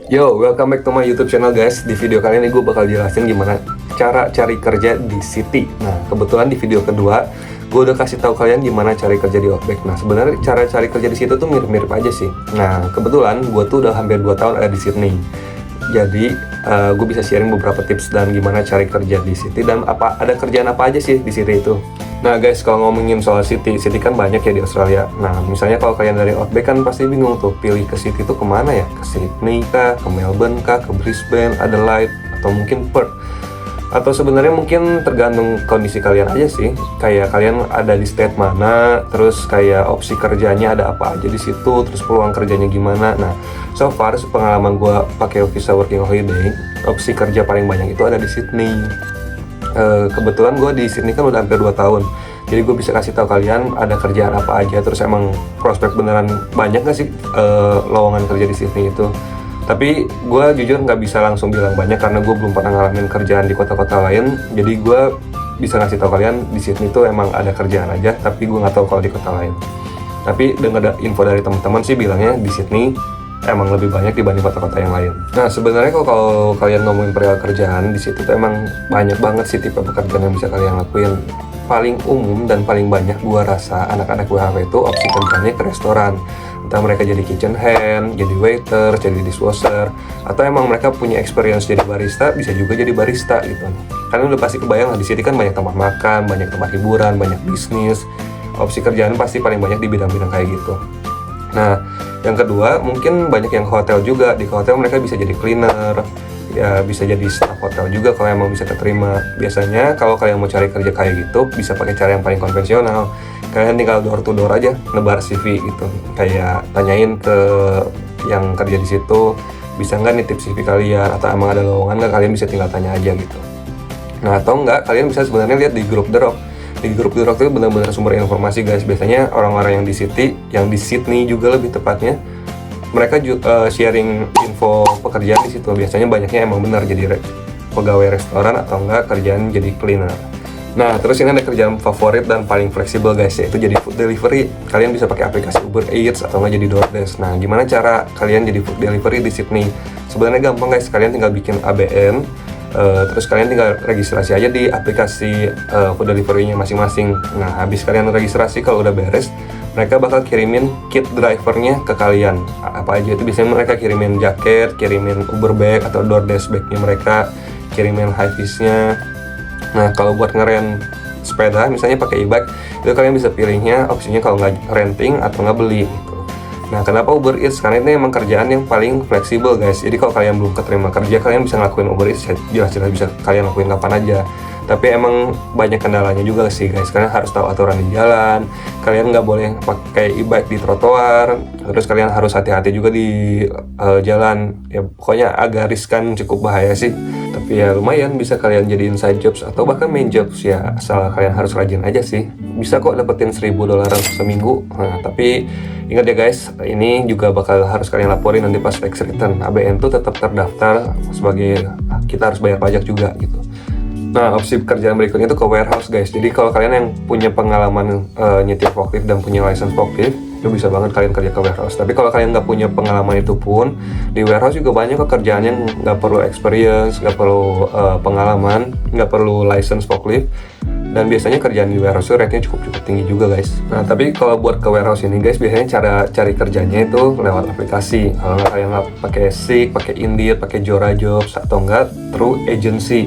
Yo, welcome back to my YouTube channel guys. Di video kali ini gue bakal jelasin gimana cara cari kerja di Citi. Nah, kebetulan di video kedua gue udah kasih tahu kalian gimana cari kerja di Outback. Nah, sebenarnya cara cari kerja di situ tuh mirip-mirip aja sih. Nah, kebetulan gue tuh udah hampir 2 tahun ada di Sydney. Jadi gue bisa sharing beberapa tips dan gimana cari kerja di Citi dan ada kerjaan apa aja sih di Citi itu. Nah guys, kalau ngomongin soal Citi kan banyak ya di Australia. Nah, misalnya kalau kalian dari Outback kan pasti bingung tuh pilih ke Citi itu kemana ya? Ke Sydney kah? Ke Melbourne kah? Ke Brisbane, Adelaide, atau mungkin Perth? Atau sebenarnya mungkin tergantung kondisi kalian aja sih. Kayak kalian ada di state mana, terus kayak opsi kerjanya ada apa aja di situ, terus peluang kerjanya gimana. Nah, so far pengalaman gue pakai visa working holiday, opsi kerja paling banyak itu ada di Sydney. Kebetulan gue di Sydney kan udah hampir 2 tahun, jadi gue bisa kasih tahu kalian ada kerjaan apa aja, terus emang prospek beneran banyak gak sih lowongan kerja di Sydney itu. Tapi gue jujur nggak bisa langsung bilang banyak karena gue belum pernah ngalamin kerjaan di kota-kota lain, jadi gue bisa ngasih tahu kalian di Sydney itu emang ada kerjaan aja, tapi gue nggak tahu kalau di kota lain. Tapi dengar info dari teman-teman sih bilangnya di Sydney emang lebih banyak dibanding kota-kota yang lain. Nah, sebenarnya kalau kalian ngomongin perihal kerjaan di situ tuh emang banyak banget sih tipe pekerjaan yang bisa kalian lakuin. Paling umum dan paling banyak gua rasa anak-anak WHW itu opsi kerjanya ke restoran. Entah mereka jadi kitchen hand, jadi waiter, jadi dishwasher, atau emang mereka punya experience jadi barista, bisa juga jadi barista gitu. Karena udah pasti kebayang lah, di sini kan banyak tempat makan, banyak tempat hiburan, banyak bisnis. Opsi kerjaan pasti paling banyak di bidang-bidang kayak gitu. Nah, yang kedua mungkin banyak yang hotel juga. Di hotel mereka bisa jadi cleaner, ya bisa jadi staff hotel juga kalau emang bisa keterima. Biasanya kalau kalian mau cari kerja kayak gitu bisa pakai cara yang paling konvensional. Kalian tinggal door to door aja, nebar CV gitu. Kayak tanyain ke yang kerja di situ, bisa nggak nitip CV kalian, atau emang ada lowongan nggak, kalian bisa tinggal tanya aja gitu. Nah, atau enggak, kalian bisa sebenarnya lihat di grup The Rock. Di grup The Rock itu benar-benar sumber informasi guys. Biasanya orang-orang yang di City, yang di Sydney juga lebih tepatnya, mereka sharing info pekerjaan di situ. Biasanya banyaknya emang benar jadi pegawai restoran atau enggak kerjaan jadi cleaner. Nah, terus ini ada kerjaan favorit dan paling fleksibel guys, yaitu jadi food delivery. Kalian bisa pakai aplikasi Uber Eats atau enggak jadi DoorDash. Nah, gimana cara kalian jadi food delivery di Sydney? Sebenarnya gampang guys, kalian tinggal bikin ABN. Terus kalian tinggal registrasi aja di aplikasi food delivery-nya masing-masing. Nah, habis kalian registrasi, kalau udah beres, mereka bakal kirimin kit drivernya ke kalian. Apa aja itu, biasanya mereka kirimin jaket, kirimin Uber bag atau DoorDash bag-nya mereka, kirimin high vis-nya. Nah, kalau buat ngeren sepeda, misalnya pakai e-bike, itu kalian bisa pilihnya opsinya kalau nggak renting atau nggak beli gitu. Nah, kenapa Uber Eats? Karena ini emang kerjaan yang paling fleksibel guys. Jadi kalau kalian belum keterima kerja, kalian bisa ngelakuin Uber Eats, jelas-jelas bisa kalian lakuin kapan aja. Tapi emang banyak kendalanya juga sih guys. Kalian harus tahu aturan di jalan, kalian nggak boleh pakai e-bike di trotoar, terus kalian harus hati-hati juga di jalan. Ya pokoknya agak riskan, cukup bahaya sih. Tapi ya lumayan, bisa kalian jadi inside jobs atau bahkan main jobs ya, asal kalian harus rajin aja sih. Bisa kok dapetin $1.000 seminggu. Nah, tapi ingat ya guys, ini juga bakal harus kalian laporin nanti pas tax return. ABN tuh tetap terdaftar sebagai, kita harus bayar pajak juga gitu. Nah, opsi pekerjaan berikutnya itu ke warehouse guys. Jadi kalau kalian yang punya pengalaman nyetir forklift dan punya license forklift, itu bisa banget kalian kerja ke warehouse. Tapi kalau kalian nggak punya pengalaman itu pun, di warehouse juga banyak pekerjaan yang nggak perlu experience, nggak perlu pengalaman, nggak perlu license forklift. Dan biasanya kerjaan di warehouse rate-nya cukup tinggi juga guys. Nah, tapi kalau buat ke warehouse ini guys, biasanya cara cari kerjanya itu lewat aplikasi. Kalau nggak kalian pakai Seek, pakai Indeed, pakai Jora Jobs, atau enggak through agency.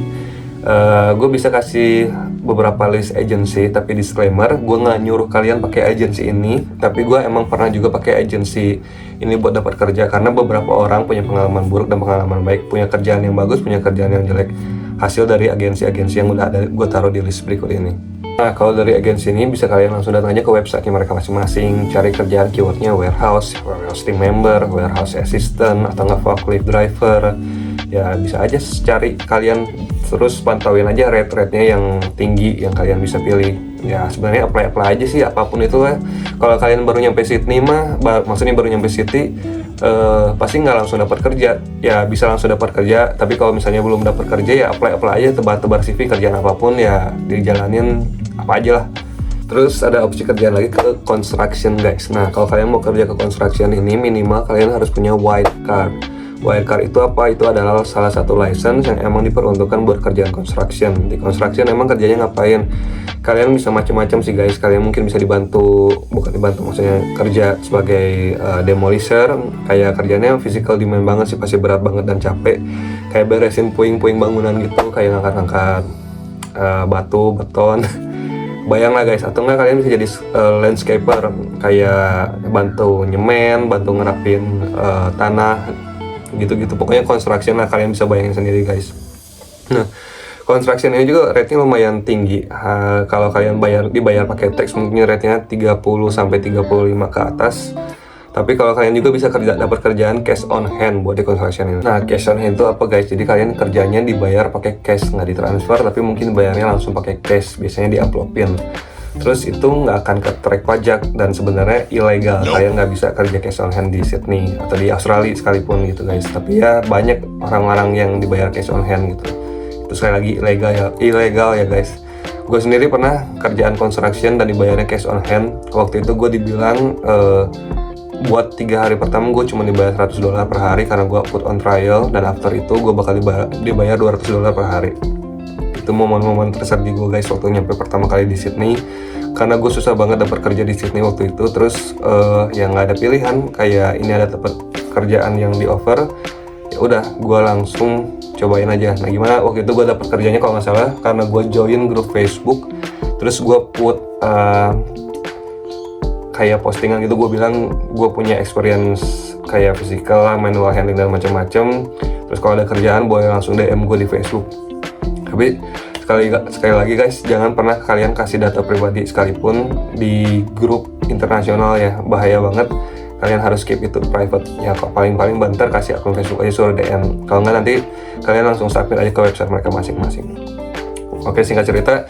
Gue bisa kasih beberapa list agency, tapi disclaimer, gue nggak nyuruh kalian pakai agency ini, tapi gue emang pernah juga pakai agency ini buat dapat kerja, karena beberapa orang punya pengalaman buruk dan pengalaman baik, punya kerjaan yang bagus, punya kerjaan yang jelek, hasil dari agensi-agensi yang udah ada gue taruh di list berikut ini. Nah, kalau dari agensi ini bisa kalian langsung datang aja ke website mereka masing-masing, cari kerjaan keywordnya warehouse team member, warehouse assistant, atau nggak forklift driver. Ya bisa aja cari kalian, terus pantauin aja rate-nya yang tinggi yang kalian bisa pilih. Ya sebenarnya apply aja sih, apapun itu lah. Kalau kalian baru nyampe Sydney mah, maksudnya baru nyampe City, pasti nggak langsung dapat kerja. Ya bisa langsung dapat kerja, tapi kalau misalnya belum dapat kerja ya apply aja, tebar CV kerjaan apapun ya dijalanin apa aja lah. Terus ada opsi kerjaan lagi ke construction guys. Nah, kalau kalian mau kerja ke construction ini, minimal kalian harus punya white card. Wirecard itu apa? Itu adalah salah satu license yang emang diperuntukkan buat kerjaan construction. Di construction emang kerjanya ngapain? Kalian bisa macam-macam sih guys. Kalian mungkin bisa dibantu, bukan dibantu maksudnya kerja sebagai demolisher. Kayak kerjanya physical demand banget sih, pasti berat banget dan capek. Kayak beresin puing-puing bangunan gitu, kayak ngangkat-ngangkat batu, beton. Bayang lah guys, atau enggak kalian bisa jadi landscaper, kayak bantu nyemen, bantu ngerapin tanah gitu-gitu. Pokoknya construction lah, kalian bisa bayangin sendiri guys. Nah, construction ini juga rate-nya lumayan tinggi. Kalau kalian dibayar pakai tax mungkin rate-nya 30 sampai 35 ke atas. Tapi kalau kalian juga bisa dapat kerjaan cash on hand buat di construction ini. Nah, cash on hand itu apa guys? Jadi kalian kerjanya dibayar pakai cash, nggak ditransfer, tapi mungkin bayarnya langsung pakai cash, biasanya diamplopin. Terus itu nggak akan ke track pajak dan sebenarnya ilegal. Kalian nggak bisa kerja cash on hand di Sydney atau di Australia sekalipun gitu guys. Tapi ya banyak orang-orang yang dibayar cash on hand gitu. Itu sekali lagi ilegal ya guys. Gue sendiri pernah kerjaan construction dan dibayarnya cash on hand. Waktu itu gue dibilang buat 3 hari pertama gue cuma dibayar $100 per hari karena gue put on trial, dan after itu gue bakal dibayar $200 per hari. Itu momen-momen tersedih gue guys waktu nyampe pertama kali di Sydney, karena gue susah banget dapat kerja di Sydney waktu itu. Terus ya nggak ada pilihan, kayak ini ada tempat kerjaan yang di offer, ya udah gue langsung cobain aja. Nah gimana waktu itu gue dapat kerjanya kalau nggak salah karena gue join grup Facebook, terus gue put kayak postingan gitu, gue bilang gue punya experience kayak physical lah, manual handling dan macam-macam. Terus kalau ada kerjaan boleh langsung DM gue di Facebook. Tapi sekali lagi guys, jangan pernah kalian kasih data pribadi sekalipun di grup internasional ya, bahaya banget. Kalian harus keep itu private ya, paling-paling banter kasih akun Facebook aja, suruh DM. Kalau nggak nanti kalian langsung submit aja ke website mereka masing-masing. Oke, singkat cerita,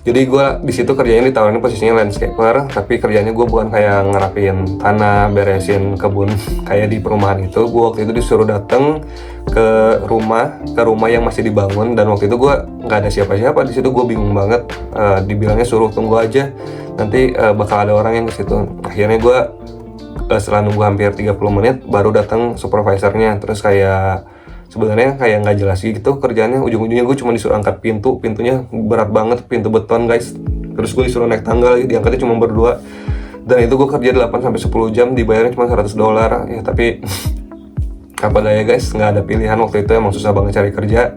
jadi gue di situ kerjanya ditawarin posisinya landscaper, tapi kerjanya gue bukan kayak ngerapin tanah, beresin kebun kayak di perumahan itu. Gue waktu itu disuruh datang ke rumah yang masih dibangun, dan waktu itu gue nggak ada siapa-siapa di situ. Gue bingung banget. Dibilangnya suruh tunggu aja, nanti bakal ada orang yang ke situ. Akhirnya gue setelah nunggu hampir 30 menit baru datang supervisornya. Terus sebenarnya kayak nggak jelas gitu kerjaannya. Ujung-ujungnya gue cuma disuruh angkat pintunya berat banget, pintu beton guys. Terus gue disuruh naik tangga lagi, diangkatnya cuma berdua. Dan itu gue kerja 8 sampai 10 jam, dibayarnya cuma $100 ya. Tapi apa daya guys, nggak ada pilihan. Waktu itu emang susah banget cari kerja.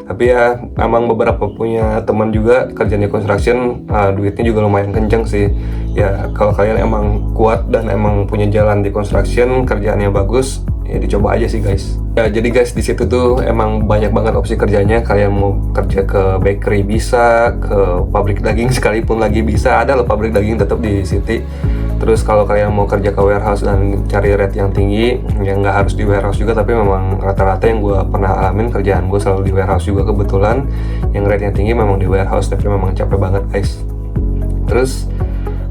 Tapi ya emang beberapa punya teman juga kerjanya construction, duitnya juga lumayan kenceng sih. Ya kalau kalian emang kuat dan emang punya jalan di construction, kerjaannya bagus, ya dicoba aja sih guys. Ya jadi guys, di situ tuh emang banyak banget opsi kerjanya. Kalian mau kerja ke bakery bisa, ke pabrik daging sekalipun lagi bisa. Ada loh pabrik daging tetap di City. Terus kalau kalian mau kerja ke warehouse dan cari rate yang tinggi, ya nggak harus di warehouse juga, tapi memang rata-rata yang gue pernah alamin kerjaan gue selalu di warehouse juga kebetulan. Yang rate yang tinggi memang di warehouse, tapi memang capek banget guys. Terus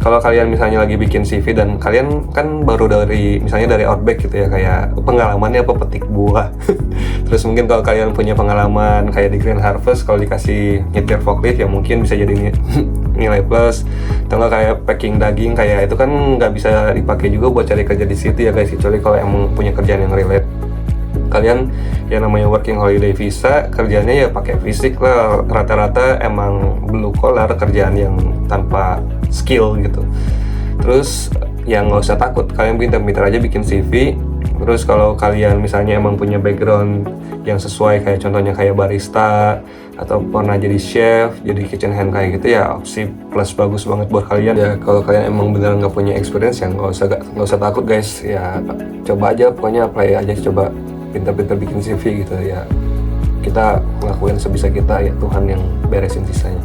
kalau kalian misalnya lagi bikin CV dan kalian kan baru dari Outback gitu ya, kayak pengalamannya apa petik buah. Terus mungkin kalau kalian punya pengalaman kayak di Green Harvest, kalau dikasih nyetir forklift ya mungkin bisa jadi nilai plus. Atau nggak kayak packing daging, kayak itu kan nggak bisa dipakai juga buat cari kerja di City ya guys, kecuali kalau emang punya kerjaan yang relate. Kalian yang namanya working holiday visa, kerjanya ya pakai fisik lah, rata-rata emang blue collar, kerjaan yang tanpa skill gitu. Terus ya nggak usah takut, kalian pintar-pintar aja bikin CV. Terus kalau kalian misalnya emang punya background yang sesuai, kayak contohnya kayak barista atau pernah jadi chef, jadi kitchen hand kayak gitu, ya opsi plus bagus banget buat kalian. Ya kalau kalian emang beneran nggak punya experience, ya nggak usah takut guys. Ya coba aja, pokoknya apply aja, coba pintar-pintar bikin CV gitu ya. Kita ngelakuin sebisa kita, ya Tuhan yang beresin sisanya.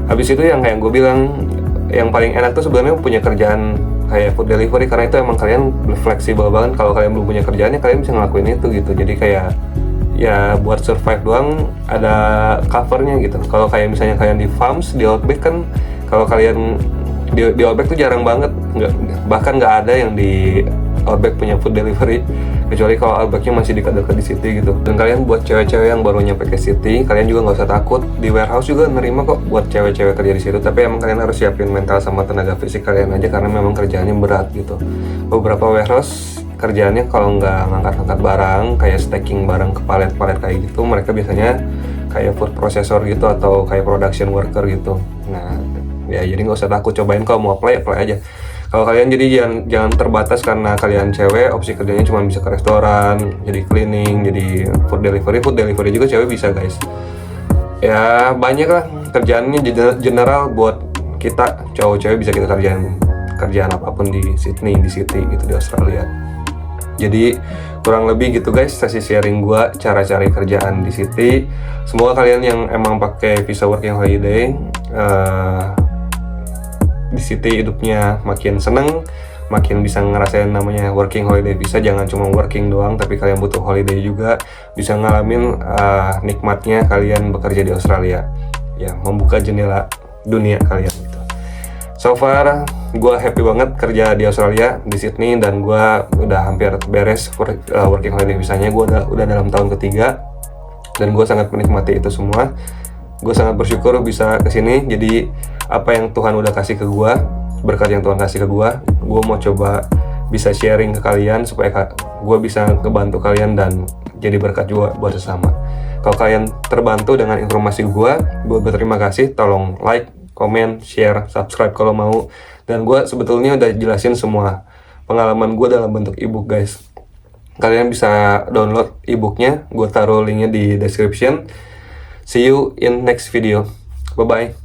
Habis itu yang kayak gue bilang, yang paling enak tuh sebenarnya punya kerjaan kayak food delivery, karena itu emang kalian fleksibel banget. Kalau kalian belum punya kerjaannya, kalian bisa ngelakuin itu gitu. Jadi kayak ya buat survive doang, ada covernya gitu. Kalau kayak misalnya kalian di farms, di Outback kan, kalau kalian di Outback tuh jarang banget, bahkan nggak ada yang di Outback punya food delivery, kecuali kalau Outbacknya masih dekat-dekat di City gitu. Dan kalian buat cewek-cewek yang baru nyampe ke City, kalian juga nggak usah takut, di warehouse juga nerima kok buat cewek-cewek kerja di situ. Tapi emang kalian harus siapin mental sama tenaga fisik kalian aja, karena memang kerjaannya berat gitu. Beberapa warehouse kerjaannya kalau nggak ngangkat-ngangkat barang, kayak stacking barang ke palet-palet kayak gitu, mereka biasanya kayak food processor gitu atau kayak production worker gitu. Nah, ya jadi nggak usah takut, cobain, kalau mau apply aja. Kalau kalian jadi jangan terbatas karena kalian cewek, opsi kerjanya cuma bisa ke restoran, jadi cleaning, jadi food delivery juga cewek bisa guys. Ya banyak lah kerjaannya general buat kita cowok cewek bisa kita kerjaan apapun di Sydney, di City gitu, di Australia. Jadi kurang lebih gitu guys sesi sharing gua cara cari kerjaan di City. Semoga kalian yang emang pakai visa working holiday di City hidupnya makin seneng, makin bisa ngerasain namanya working holiday visa. Jangan cuma working doang, tapi kalian butuh holiday juga, bisa ngalamin nikmatnya kalian bekerja di Australia, ya membuka jendela dunia kalian gitu. So far gue happy banget kerja di Australia, di Sydney, dan gue udah hampir beres working holiday visanya. Gue udah dalam tahun ketiga dan gue sangat menikmati itu semua. Gue sangat bersyukur bisa kesini. Jadi apa yang Tuhan udah kasih ke gue, berkat yang Tuhan kasih ke gue mau coba bisa sharing ke kalian supaya gue bisa ngebantu kalian dan jadi berkat juga buat sesama. Kalau kalian terbantu dengan informasi gue berterima kasih. Tolong like, komen, share, subscribe kalau mau. Dan gue sebetulnya udah jelasin semua pengalaman gue dalam bentuk ebook guys. Kalian bisa download ebooknya, gue taruh linknya di description. See you in next video. Bye bye.